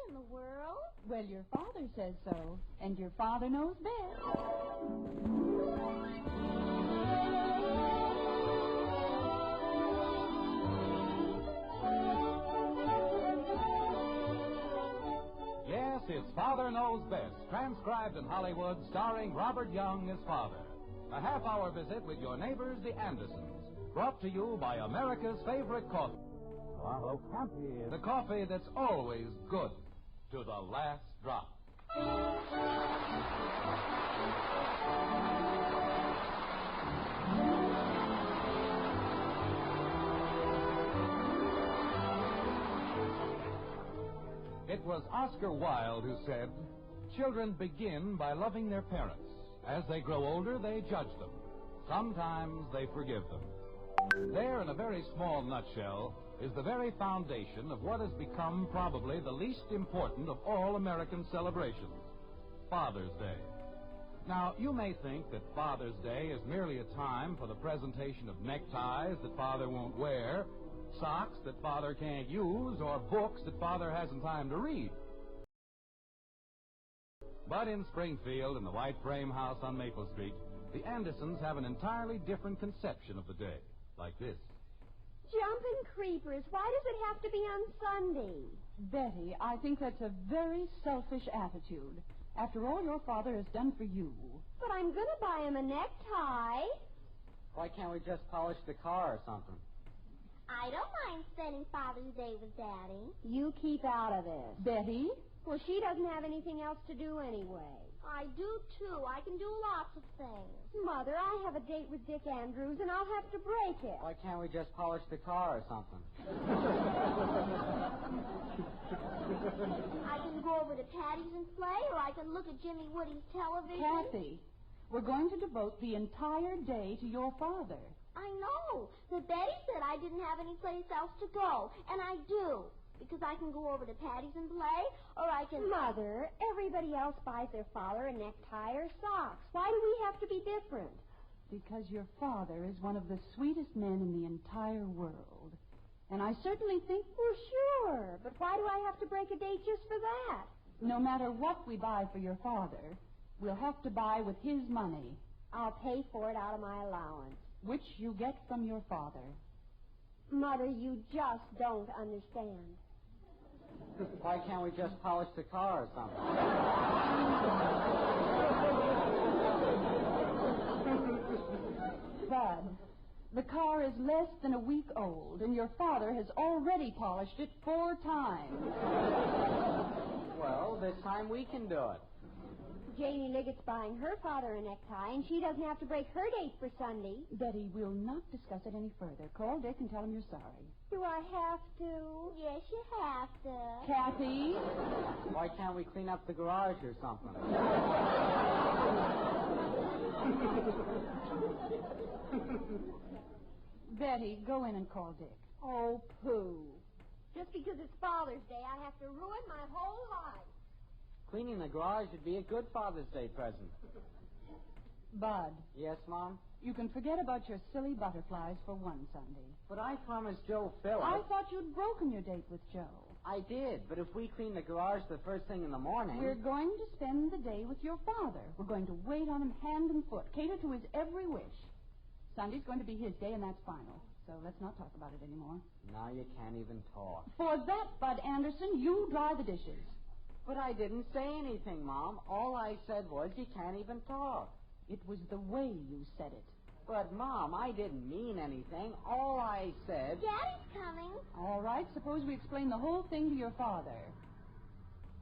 in the world? Well, your father says so, and your father knows best. Yes, it's Father Knows Best, transcribed in Hollywood, starring Robert Young as Father. A half-hour visit with your neighbors, the Andersons, brought to you by America's favorite coffee. The coffee that's always good to the last drop. It was Oscar Wilde who said, "Children begin by loving their parents. As they grow older, they judge them. Sometimes they forgive them." There, in a very small nutshell, is the very foundation of what has become probably the least important of all American celebrations, Father's Day. Now, you may think that Father's Day is merely a time for the presentation of neckties that Father won't wear, socks that Father can't use, or books that Father hasn't time to read. But in Springfield, in the white frame house on Maple Street, the Andersons have an entirely different conception of the day, like this. Jumping creepers, why does it have to be on Sunday? Betty, I think that's a very selfish attitude. After all your father has done for you. But I'm going to buy him a necktie. Why can't we just polish the car or something? I don't mind spending Father's Day with Daddy. You keep out of this. Betty? Well, she doesn't have anything else to do anyway. I do, too. I can do lots of things. Mother, I have a date with Dick Andrews, and I'll have to break it. Why can't we just polish the car or something? I can go over to Patty's and play, or I can look at Jimmy Woody's television. Kathy, we're going to devote the entire day to your father. I know. But Betty said I didn't have any place else to go, and I do. Because I can go over to Patty's and play, or I can... Mother, everybody else buys their father a necktie or socks. Why do we have to be different? Because your father is one of the sweetest men in the entire world. And I certainly think... Well, sure. But why do I have to break a date just for that? No matter what we buy for your father, we'll have to buy with his money. I'll pay for it out of my allowance. Which you get from your father. Mother, you just don't understand. Why can't we just polish the car or something? Bud, the car is less than a week old, and your father has already polished it 4 times. Well, this time we can do it. Janie Liggett's buying her father a necktie, and she doesn't have to break her date for Sunday. Betty, we'll not discuss it any further. Call Dick and tell him you're sorry. Do I have to? Yes, you have to. Kathy? Why can't we clean up the garage or something? Betty, go in and call Dick. Oh, pooh. Just because it's Father's Day, I have to ruin my whole life. Cleaning the garage would be a good Father's Day present. Bud. Yes, Mom? You can forget about your silly butterflies for one Sunday. But I promised Joe Phillips. I thought you'd broken your date with Joe. I did, but if we clean the garage the first thing in the morning... We're going to spend the day with your father. We're going to wait on him hand and foot, cater to his every wish. Sunday's going to be his day, and that's final. So let's not talk about it anymore. Now you can't even talk. For that, Bud Anderson, you dry the dishes. But I didn't say anything, Mom. All I said was you can't even talk. It was the way you said it. But, Mom, I didn't mean anything. All I said... Daddy's coming. All right, suppose we explain the whole thing to your father.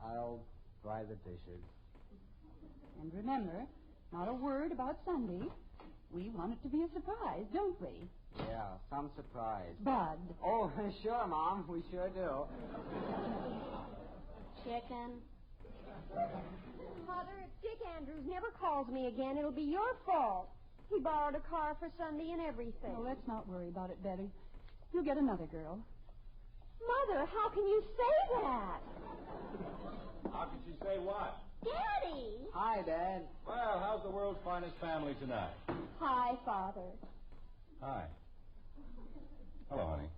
I'll dry the dishes. And remember, not a word about Sunday. We want it to be a surprise, don't we? Yeah, some surprise. Bud. Oh, sure, Mom. We sure do. Chicken. Mother, if Dick Andrews never calls me again, it'll be your fault. He borrowed a car for Sunday and everything. Oh, let's not worry about it, Betty. You'll get another girl. Mother, how can you say that? How can she say what? Daddy! Hi, Dad. Well, how's the world's finest family tonight? Hi, Father. Hi. Hello, honey.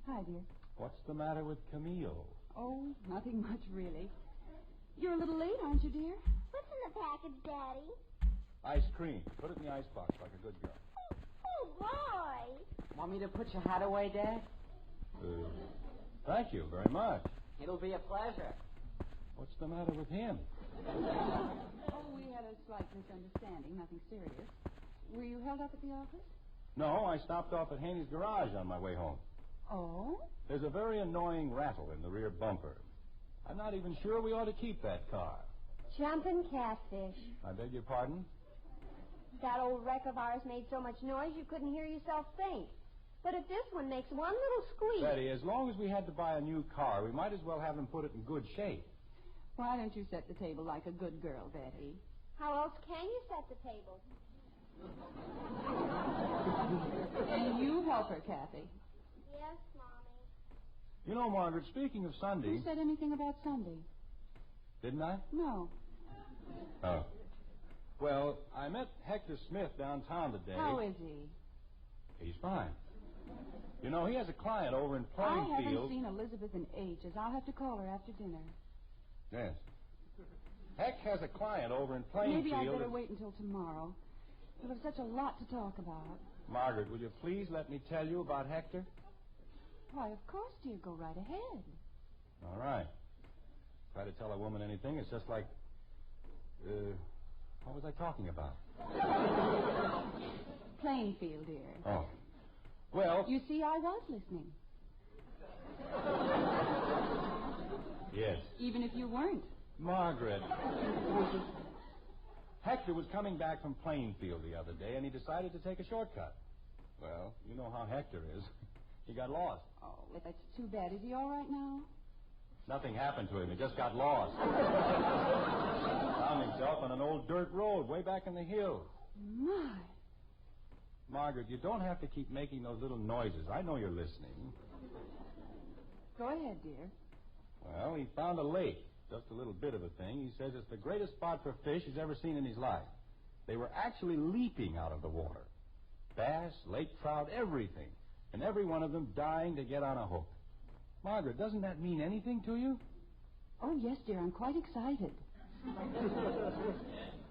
Hi, dear. What's the matter with Camille? Oh, nothing much, really. You're a little late, aren't you, dear? What's in the package, Daddy? Ice cream. Put it in the icebox like a good girl. Oh, boy. Want me to put your hat away, Dad? Thank you very much. It'll be a pleasure. What's the matter with him? Oh, we had a slight misunderstanding, nothing serious. Were you held up at the office? No, I stopped off at Haney's garage on my way home. Oh? There's a very annoying rattle in the rear bumper. I'm not even sure we ought to keep that car. Jumping catfish. I beg your pardon? That old wreck of ours made so much noise you couldn't hear yourself think. But if this one makes one little squeak... Betty, as long as we had to buy a new car, we might as well have them put it in good shape. Why don't you set the table like a good girl, Betty? How else can you set the table? And you help her, Kathy. Yes, Mommy. You know, Margaret, speaking of Sunday... Who said anything about Sunday? Didn't I? No. Oh. Well, I met Hector Smith downtown today. How is he? He's fine. You know, he has a client over in I Plainfield. haven't seen Elizabeth in ages. I'll have to call her after dinner. Yes. Heck has a client over in Plainfield. Maybe I'd better wait until tomorrow. We have such a lot to talk about. Margaret, will you please let me tell you about Hector? Why, of course, dear. Go right ahead. All right. Try to tell a woman anything, it's just like... what was I talking about? Plainfield, dear. Oh. Well... You see, I was listening. Yes. Even if you weren't. Margaret. Hector was coming back from Plainfield the other day, and he decided to take a shortcut. Well, you know how Hector is. He got lost. Oh, that's too bad. Is he all right now? Nothing happened to him. He just got lost. Found himself on an old dirt road way back in the hills. My. Margaret, you don't have to keep making those little noises. I know you're listening. Go ahead, dear. Well, he found a lake. Just a little bit of a thing. He says it's the greatest spot for fish he's ever seen in his life. They were actually leaping out of the water. Bass, lake trout, everything. And every one of them dying to get on a hook. Margaret, doesn't that mean anything to you? Oh, yes, dear. I'm quite excited.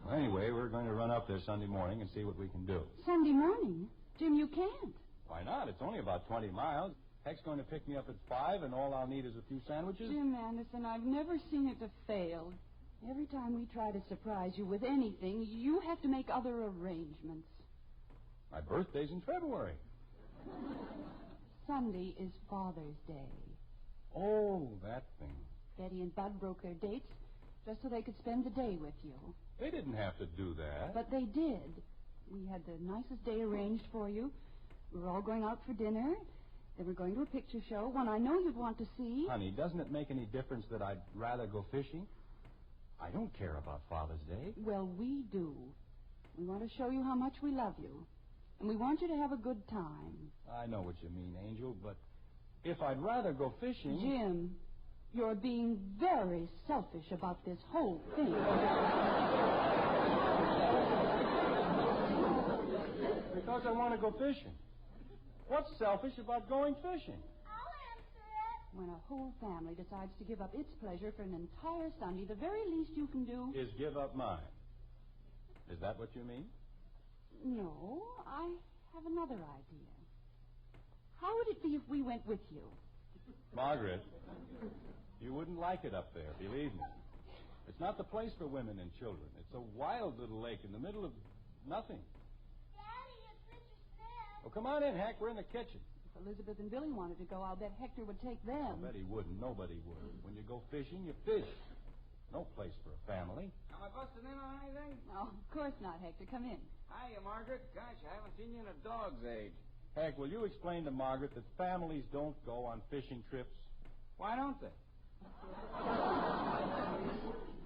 Well, anyway, we're going to run up there Sunday morning and see what we can do. Sunday morning? Jim, you can't. Why not? It's only about 20 miles. Heck's going to pick me up at 5, and all I'll need is a few sandwiches. Jim Anderson, I've never seen it to fail. Every time we try to surprise you with anything, you have to make other arrangements. My birthday's in February. Sunday is Father's Day. Oh, that thing. Betty and Bud broke their dates just so they could spend the day with you. They didn't have to do that. But they did. We had the nicest day arranged for you. We were all going out for dinner. Then we're going to a picture show, one I know you'd want to see. Honey, doesn't it make any difference that I'd rather go fishing? I don't care about Father's Day. Well, we do. We want to show you how much we love you. And we want you to have a good time. I know what you mean, Angel, but if I'd rather go fishing... Jim, you're being very selfish about this whole thing. Because I want to go fishing. What's selfish about going fishing? I'll answer it. When a whole family decides to give up its pleasure for an entire Sunday, the very least you can do... Is give up mine. Is that what you mean? No, I have another idea. How would it be if we went with you? Margaret, you wouldn't like it up there, believe me. It's not the place for women and children. It's a wild little lake in the middle of nothing. Daddy, it's Mr. Smith. Well, come on in, Hank. We're in the kitchen. If Elizabeth and Billy wanted to go, I'll bet Hector would take them. I bet he wouldn't. Nobody would. When you go fishing, you fish. No place for a family. Am I busting in on anything? No, of course not, Hector. Come in. Hiya, Margaret. Gosh, I haven't seen you in a dog's age. Hank, will you explain to Margaret that families don't go on fishing trips? Why don't they?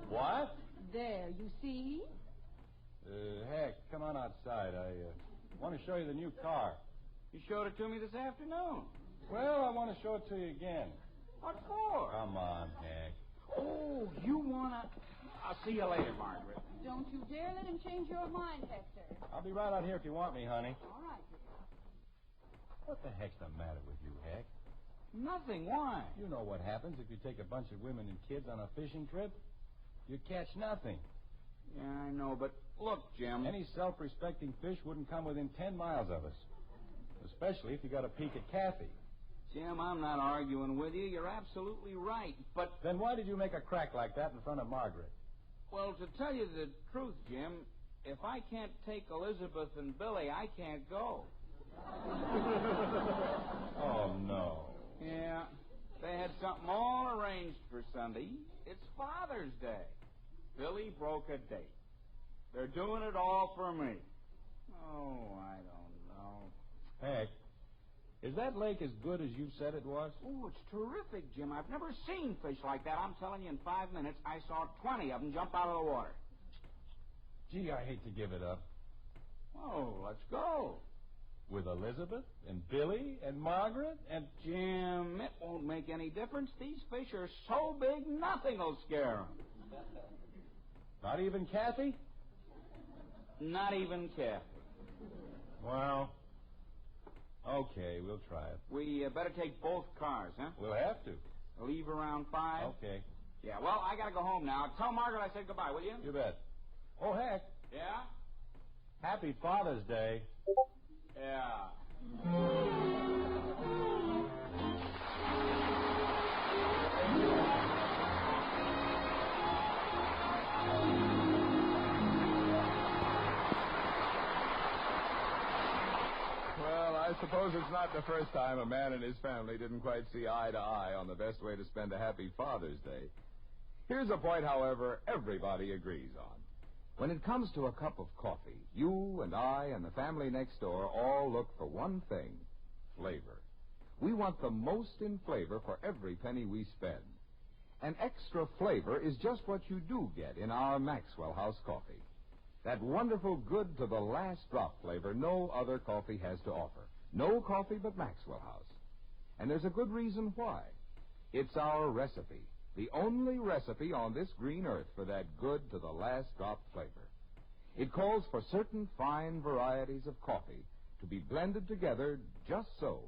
What? There, you see? Hank, come on outside. I want to show you the new car. You showed it to me this afternoon. Well, I want to show it to you again. What for? Come on, Hank. Oh, you wanna... I'll see you later, Margaret. Don't you dare let him change your mind, Hector. I'll be right out here if you want me, honey. All right, dear. What the heck's the matter with you, Hank? Nothing. Why? You know what happens if you take a bunch of women and kids on a fishing trip? You catch nothing. Yeah, I know, but look, Jim. Any self-respecting fish wouldn't come within 10 miles of us. Especially if you got a peek at Kathy. Jim, I'm not arguing with you. You're absolutely right, but... Then why did you make a crack like that in front of Margaret? Well, to tell you the truth, Jim, if I can't take Elizabeth and Billy, I can't go. Oh, no. Yeah, they had something all arranged for Sunday. It's Father's Day. Billy broke a date. They're doing it all for me. Oh, I don't know. Heck, is that lake as good as you said it was? Oh, it's terrific, Jim. I've never seen fish like that. I'm telling you, in 5 minutes, I saw 20 of them jump out of the water. Gee, I hate to give it up. Oh, let's go. With Elizabeth and Billy and Margaret and... Jim, it won't make any difference. These fish are so big, nothing will scare them. Not even Kathy? Not even Kathy. Well, okay, we'll try it. We better take both cars, huh? We'll have to. Leave around 5? Okay. Yeah, well, I gotta go home now. Tell Margaret I said goodbye, will you? You bet. Oh, heck. Yeah? Happy Father's Day. Yeah. Well, I suppose it's not the first time a man and his family didn't quite see eye to eye on the best way to spend a happy Father's Day. Here's a point, however, everybody agrees on. When it comes to a cup of coffee, you and I and the family next door all look for one thing: flavor. We want the most in flavor for every penny we spend. And extra flavor is just what you do get in our Maxwell House coffee. That wonderful good to the last drop flavor no other coffee has to offer. No coffee but Maxwell House. And there's a good reason why. It's our recipe. The only recipe on this green earth for that good to the last drop flavor. It calls for certain fine varieties of coffee to be blended together just so.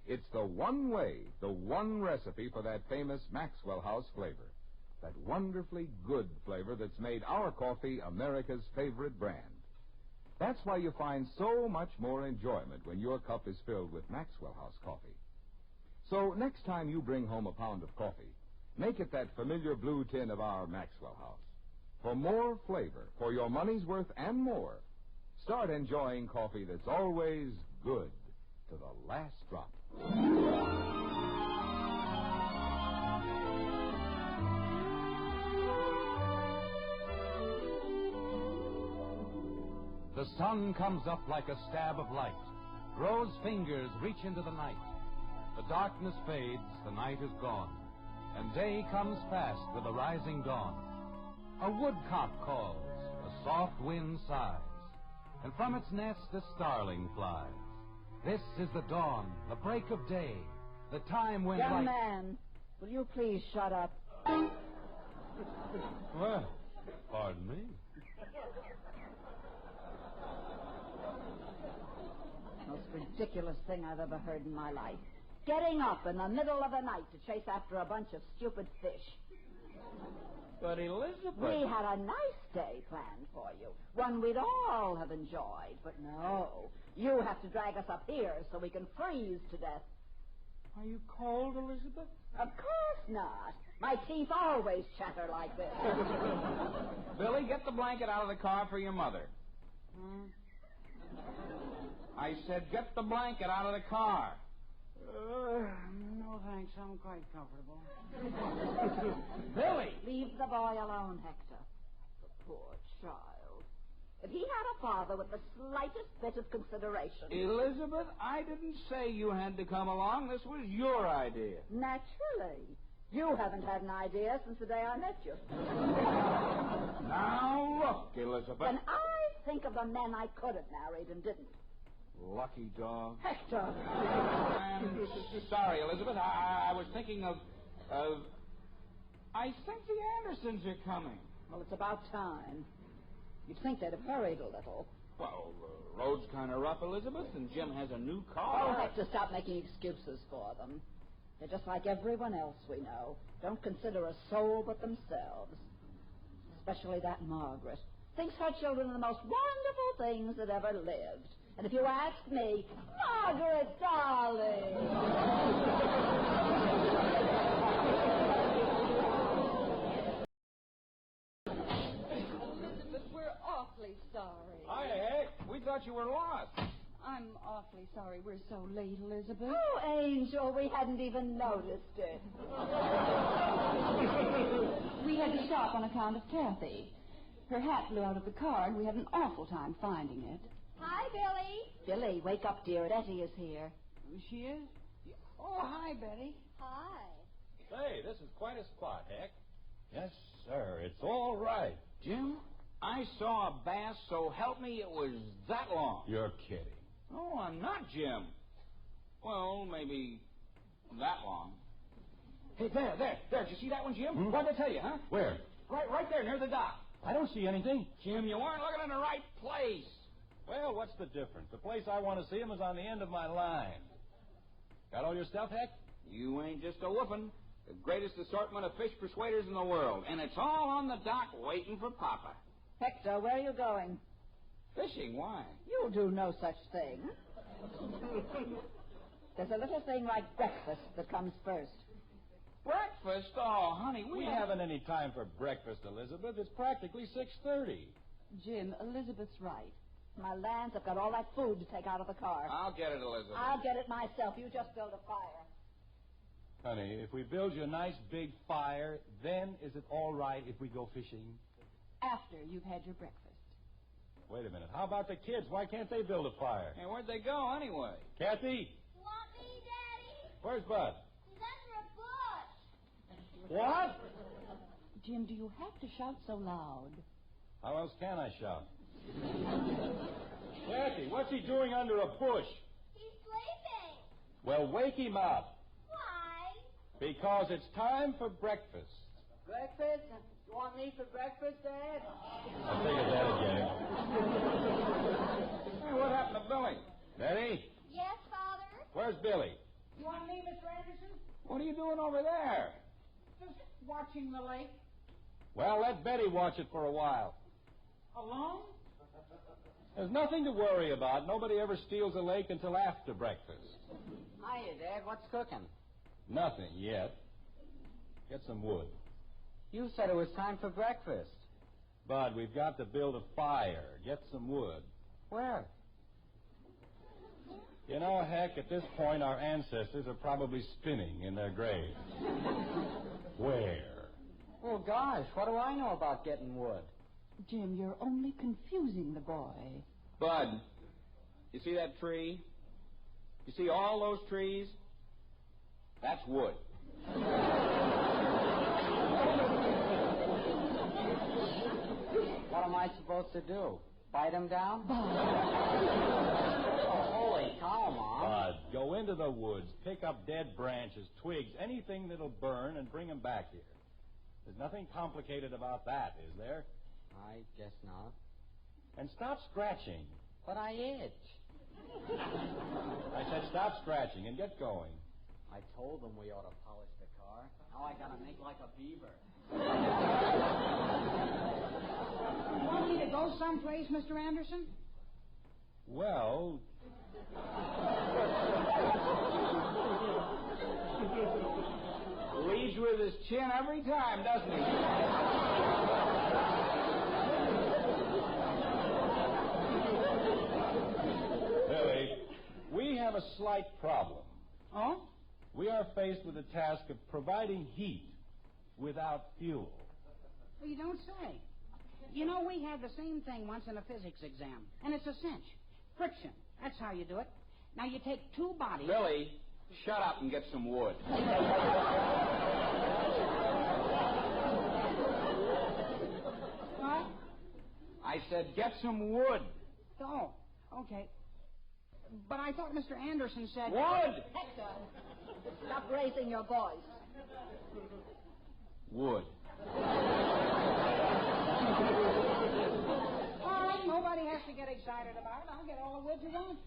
It's the one way, the one recipe for that famous Maxwell House flavor. That wonderfully good flavor that's made our coffee America's favorite brand. That's why you find so much more enjoyment when your cup is filled with Maxwell House coffee. So next time you bring home a pound of coffee, make it that familiar blue tin of our Maxwell House. For more flavor, for your money's worth and more, start enjoying coffee that's always good to the last drop. The sun comes up like a stab of light. Rose fingers reach into the night. The darkness fades, the night is gone. And day comes fast with the rising dawn. A woodcock calls, a soft wind sighs, and from its nest a starling flies. This is the dawn, the break of day, the time when Young man, will you please shut up? Well, pardon me. Most ridiculous thing I've ever heard in my life. Getting up in the middle of the night to chase after a bunch of stupid fish. But Elizabeth... We had a nice day planned for you. One we'd all have enjoyed. But no, you have to drag us up here so we can freeze to death. Are you cold, Elizabeth? Of course not. My teeth always chatter like this. Billy, get the blanket out of the car for your mother. I said get the blanket out of the car. No, thanks. I'm quite comfortable. Billy! Leave the boy alone, Hector. The poor child. If he had a father with the slightest bit of consideration... Elizabeth, I didn't say you had to come along. This was your idea. Naturally. You haven't had an idea since the day I met you. Now look, Elizabeth. When I think of the men I could have married and didn't. Lucky dog. Hector! I'm sorry, Elizabeth. I was thinking of... I think the Andersons are coming. Well, it's about time. You'd think they'd have hurried a little. Well, the road's kind of rough, Elizabeth, and Jim has a new Oh, car. Hector, stop making excuses for them. They're just like everyone else we know. Don't consider a soul but themselves. Especially that Margaret. Thinks her children are the most wonderful things that ever lived. And if you ask me, Margaret, darling. Elizabeth, we're awfully sorry. Hi, Hank. We thought you were lost. I'm awfully sorry we're so late, Elizabeth. Oh, Angel, we hadn't even noticed it. We had to stop on account of Kathy. Her hat blew out of the car, and we had an awful time finding it. Hi, Billy. Billy, wake up, dear. Etty is here. She is? Oh, hi, Betty. Hi. Say, this is quite a spot, Heck. Yes, sir. It's all right. Jim, I saw a bass, so help me, it was that long. You're kidding. No, I'm not, Jim. Well, maybe that long. Hey, there. Did you see that one, Jim? What'd I tell you, huh? Where? Right there, near the dock. I don't see anything. Jim, you weren't looking in the right place. Well, what's the difference? The place I want to see him is on the end of my line. Got all your stuff, Heck? You ain't just a whooping. The greatest assortment of fish persuaders in the world. And it's all on the dock waiting for Papa. Hector, where are you going? Fishing? Why? You do no such thing. There's a little thing like breakfast that comes first. Breakfast? Oh, honey, We haven't any time for breakfast, Elizabeth. It's practically 6:30. Jim, Elizabeth's right. My lands have got all that food to take out of the car. I'll get it, Elizabeth. I'll get it myself. You just build a fire. Honey, if we build you a nice big fire, then is it all right if we go fishing? After you've had your breakfast. Wait a minute. How about the kids? Why can't they build a fire? Hey, where'd they go, anyway? Kathy, Want me, Daddy? where's Bud? He's under a bush. What? Jim, do you have to shout so loud? How else can I shout? Kathy, what's he doing under a bush? He's sleeping. Well, wake him up. Why? Because it's time for breakfast. Breakfast? You want me for breakfast, Dad? I figured that'd get him. Hey, what happened to Billy? Betty, Yes, Father? where's Billy? You want me, Mr. Anderson? What are you doing over there? Just watching the lake. Well, let Betty watch it for a while. Alone? There's nothing to worry about. Nobody ever steals a lake until after breakfast. Hiya, Dad. What's cooking? Nothing yet. Get some wood. You said it was time for breakfast. Bud, we've got to build a fire. Get some wood. Where? You know, Heck, at this point, our ancestors are probably spinning in their graves. Where? Oh, gosh, what do I know about getting wood? Jim, you're only confusing the boy. Bud, you see that tree? You see all those trees? That's wood. What am I supposed to do? Bite him down? Oh, holy cow, Mom. Bud, go into the woods, pick up dead branches, twigs, anything that'll burn, and bring them back here. There's nothing complicated about that, is there? I guess not. And stop scratching. But I itch. I said stop scratching and get going. I told them we ought to polish the car. Now I gotta make like a beaver. You want me to go someplace, Mr. Anderson? Well, Leads with his chin every time, doesn't he? Billy, we have a slight problem. Oh? We are faced with the task of providing heat without fuel. Well, you don't say. You know, we had the same thing once in a physics exam, and it's a cinch. Friction. That's how you do it. Now, you take two bodies... Billy, shut up and get some wood. What? I said get some wood. Oh, okay. But I thought Mr. Anderson said... Wood! Hector, stop raising your voice. Wood. All right, nobody has to get excited about it. I'll get all the wood you want.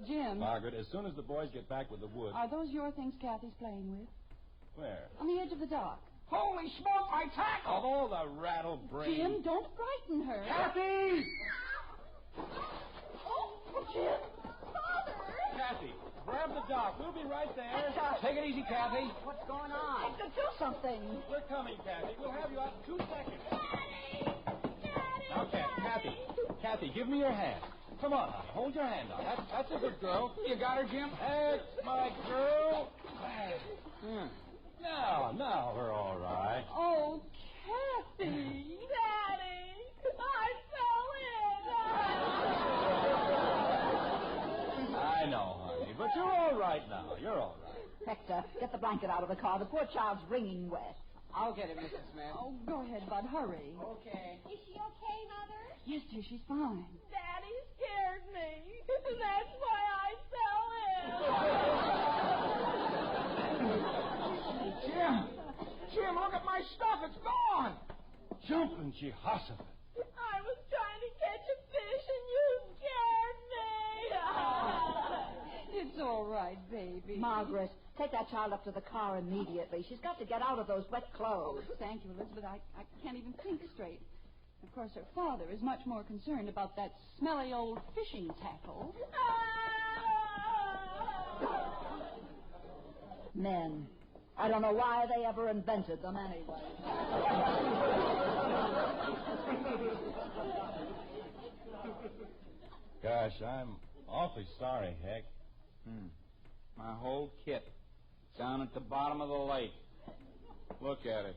Jim. Margaret, as soon as the boys get back with the wood... Are those your things Kathy's playing with? Where? On the edge of the dock. Holy smoke, my tackle! Of all the rattle-brains... Jim, don't frighten her. Kathy! Oh, Jim! Father! Kathy, grab the dock. We'll be right there. Take it easy, Kathy. What's going on? Hector, do something. We're coming, Kathy. We'll have you out in 2 seconds. Daddy! Daddy! Okay, Kathy. Kathy, give me your hand. Come on, honey. Hold your hand out. That's a good girl. You got her, Jim? That's my girl. Now we're all right. Oh, Kathy. Daddy! I fell in! I know, honey, but you're all right now. You're all right. Hector, get the blanket out of the car. The poor child's wringing wet. I'll get it, Mrs. Smith. Oh, go ahead, Bud. Hurry. Okay. Is she okay, Mother? Yes, dear, she's fine. Daddy scared me. That's why I fell in. Jim, look at my stuff. It's gone. Jumping, Jehoshaphat. I was trying to catch a fish and you scared me. It's all right, baby. Margaret, take that child up to the car immediately. She's got to get out of those wet clothes. Thank you, Elizabeth. I can't even think straight. Of course, her father is much more concerned about that smelly old fishing tackle. Men. I don't know why they ever invented them anyway. Gosh, I'm awfully sorry, Heck. My whole kit. Down at the bottom of the lake. Look at it.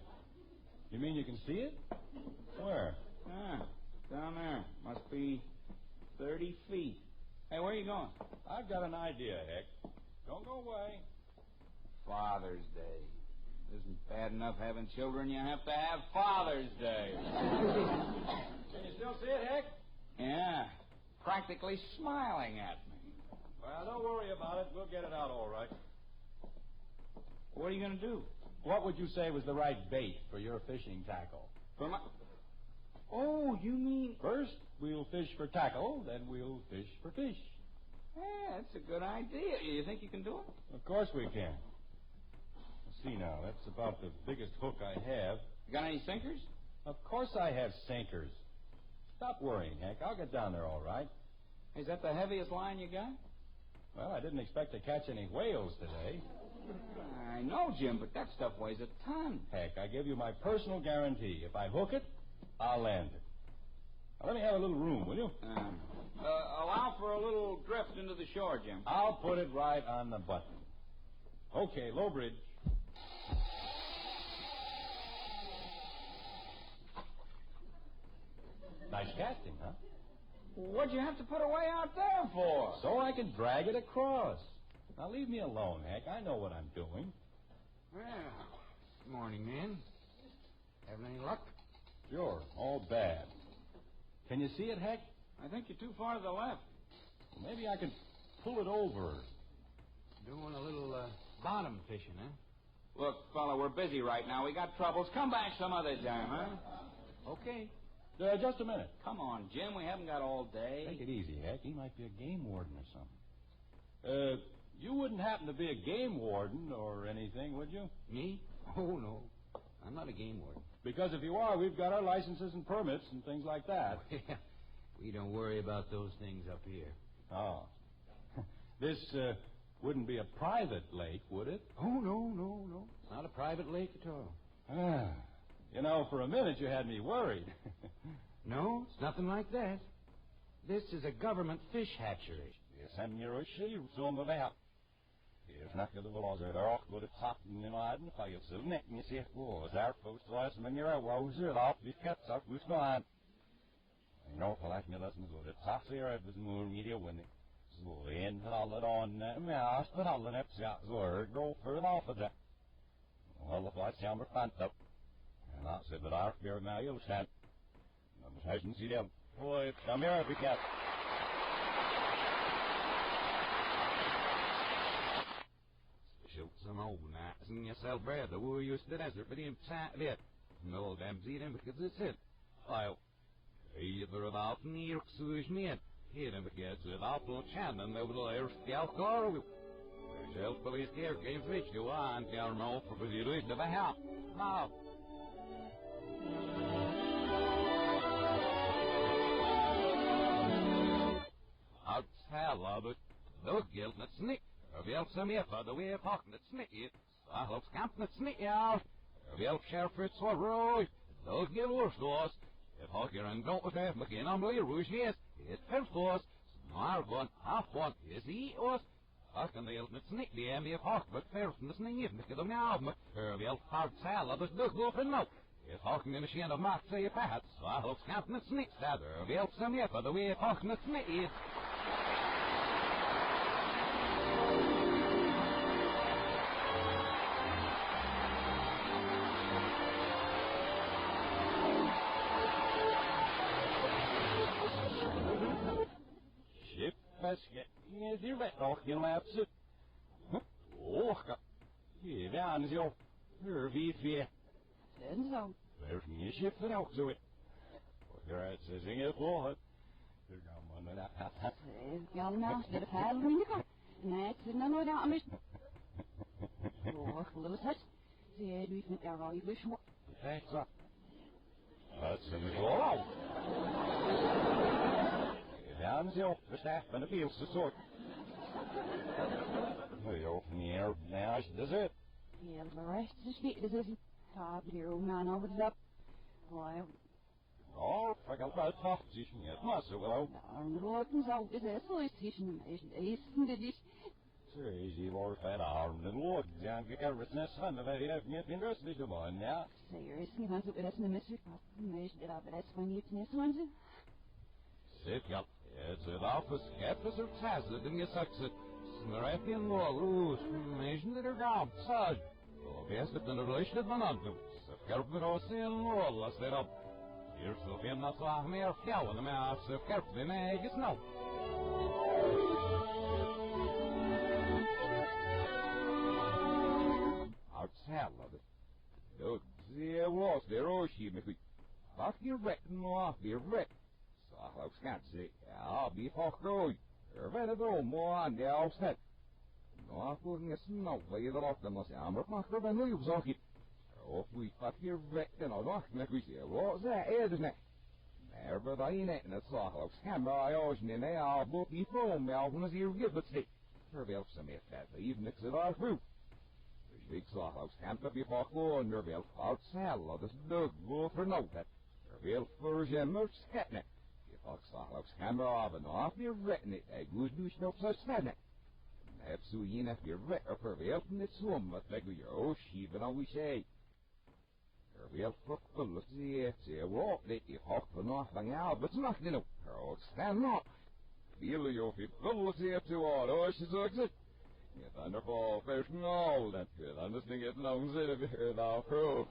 You mean you can see it? Where? Yeah, down there. Must be 30 feet. Hey, where are you going? I've got an idea, Heck. Don't go away. Father's Day. Isn't bad enough having children, you have to have Father's Day. Can you still see it, Heck? Yeah, practically smiling at me. Well, don't worry about it. We'll get it out all right. What are you going to do? What would you say was the right bait for your fishing tackle? For my... Oh, you mean... First, we'll fish for tackle, then we'll fish for fish. Yeah, that's a good idea. You think you can do it? Of course we can. Let's see now. That's about the biggest hook I have. You got any sinkers? Of course I have sinkers. Stop worrying, Hank. I'll get down there all right. Is that the heaviest line you got? Well, I didn't expect to catch any whales today. I know, Jim, but that stuff weighs a ton. Heck, I give you my personal guarantee. If I hook it, I'll land it. Now, let me have a little room, will you? Allow for a little drift into the shore, Jim. I'll put it right on the button. Okay, low bridge. Nice casting, huh? What'd you have to put away out there for? So I can drag it across. Now, leave me alone, Hank. I know what I'm doing. Well, morning, man. Having any luck? Sure, all bad. Can you see it, Hank? I think you're too far to the left. Well, maybe I could pull it over. Doing a little bottom fishing, huh? Look, fella, we're busy right now. We got troubles. Come back some other time, huh? Okay. Just a minute. Come on, Jim. We haven't got all day. Take it easy, Hank. He might be a game warden or something. You wouldn't happen to be a game warden or anything, would you? Me? Oh, no. I'm not a game warden. Because if you are, we've got our licenses and permits and things like that. We don't worry about those things up here. Oh. This wouldn't be a private lake, would it? Oh, no. Not a private lake at all. You know, for a minute you had me worried. No, it's nothing like that. This is a government fish hatchery. Yes, and you're a she, some of that. If not, the laws are there, but it's hot in the night and fire, so neck, you see, was our post last minute, you're a wowzer, off, we kept up, who's gone. You know, for like me lessons, but it's hot here, it was more media when it was in, all it on, mouse, but all the next got word, go further off of that. Well, the flight's down, we're fine, up. And I said, but our spirit now, you'll stand. I didn't see them. Boy, come here, we got. Some old nights and yourself, brother, the war used to the desert, but him sight it. No damn see them because it's it. I'll either about me or sush me. Hier heb ik het appel Shannon, we willen eerst de alcohol. Zelf wel eens keer geen switch doen aan, ja, nou, voor die rust erbij ja. Nou. Uitsella, but no guilt, net snick. Wel some if the way of talking, net snick it. I hope scamp, net snick out. Wel sheriff, it's so roy. Those get worse to us. If Hawker and don't with half McKin, I'm really rouge, yes. It's first to us. Maar one, half one, is he us? I can the ultimate sneak the enemy of Hawk, but first in the sneak if Mr. them now, but well, hard salad, but look off and no. If Hawking in the shin of Mark say perhaps, so I hope scamping the sneak that, well, some if the way of Hawking the sneak is. Is hier weg nog, je laat zitten. Och, hier, daar is jou. Wie weer. En zo. Er is niet schip van ook zo. Eruit, ze zingen het woord. Er gaan we naar dat. Ja, nou, dat is heel moeilijk. Nee, het is nou nooit aan mis. Och, little touch. Zie je, met jou al je wish more. Thanks, up. Dat is een geloof. Ja, en zo, de staat van de fielste soort. We open hier, nou, dat is het. Ja, de rest is niet, dat is het. Top here, man, over the up. Why? Oh, vergal bij het afzien, het was zo wel. Nou, de lopen zo, is het zo, is het niet. Crazy wordt bij de arm, de loop, ja, ik heb het net van, dat heeft niet in rust te doen, ja. Seriously, want het is een mystery. Meest dat op het van je tennis one. Zit ja. It's an office, campus or tacit, and you sucks it. Snarapian law, loose, nation that are gone, sud. Well, best if the relation of monogam. So, carpet or sin law, let's let up. Here's the fin that's off me or fjell in the mouth, so carefully, may I snow. Outside of it. Look, see, I was there, oh, she may be. Off your wreck, no, off your wreck. Ik kan zeggen, ja, wie vergroot. Verder om, man, de afzet. Nou, voor een snel, waar je erop dan was, ja, maar mag er dan nu op zag je. Of wie wat hier weg, en al wacht, met wie je, wat zei, eerder net. Maar bij dat je net, en het zag ook schijnbaar, ja, als je niet, ja, boek die film, ja, van als hier weer besteed. Terwijl ze met dat, even niks in haar groep. Dus ik zag ook schijnbaar, wie vergroot, en er wel fout cel, dat is leuk, wat vernoot het. Terwijl voor je moet schetten. Ik zag ook schijnbaar af en af weer retten it. Ik moest dus nog zo snennen. Heb zo je net weer retten verweeld in het zwom. Wat leg je oh schieven al wie zei. Verweeld vervullig zeer. Zeer wat dit je hoog vanaf van jou. Wat mag je nou? Oh, stand op. Viel je of je vullig zeer te worden. Oh, je zo zit. Je dan er vol vers nou. Dat je dan dus niet het lang zitten weer nou vroeg.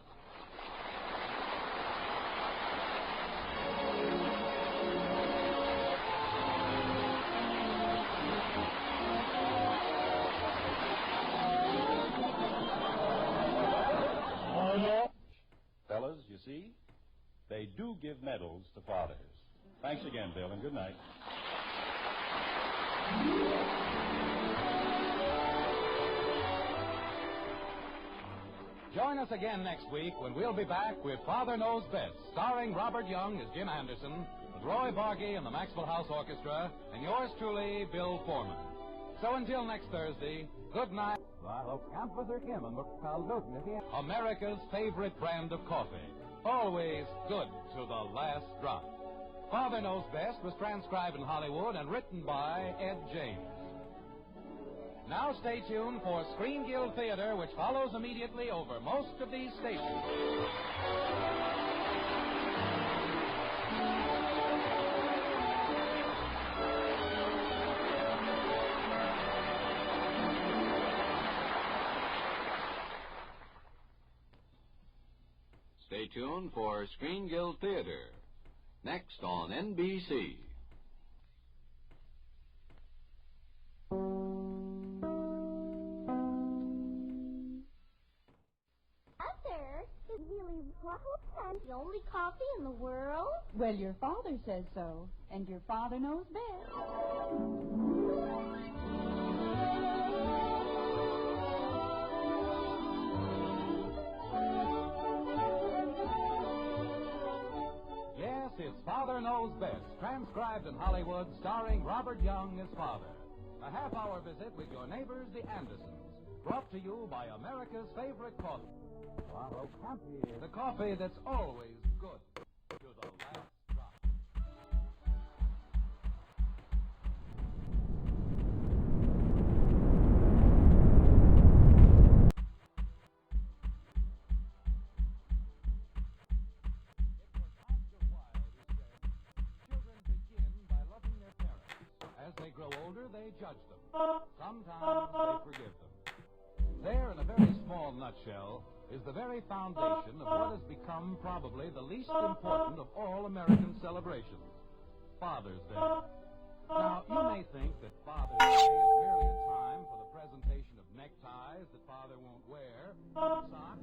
Fellas, you see, they do give medals to fathers. Thanks again, Bill, and good night. Join us again next week when we'll be back with Father Knows Best, starring Robert Young as Jim Anderson, with Roy Bargy and the Maxwell House Orchestra, and yours truly, Bill Foreman. So until next Thursday, good night. America's favorite brand of coffee. Always good to the last drop. Father Knows Best was transcribed in Hollywood and written by Ed James. Now stay tuned for Screen Guild Theater, which follows immediately over most of these stations. Stay tuned for Screen Guild Theater, next on NBC. Up there is really rough and the only coffee in the world? Well, your father says so, and your father knows best. Yes, it's Father Knows Best, transcribed in Hollywood, starring Robert Young as Father. A half-hour visit with your neighbors, the Andersons, brought to you by America's favorite coffee. The coffee that's always good to the last drop. Children begin by loving their parents. As they grow older, they judge them. Sometimes they forgive them. There, in a very small nutshell, is the very foundation of what has become probably the least important of all American celebrations, Father's Day. Now, you may think that Father's Day is merely a time for the presentation of neckties that Father won't wear, socks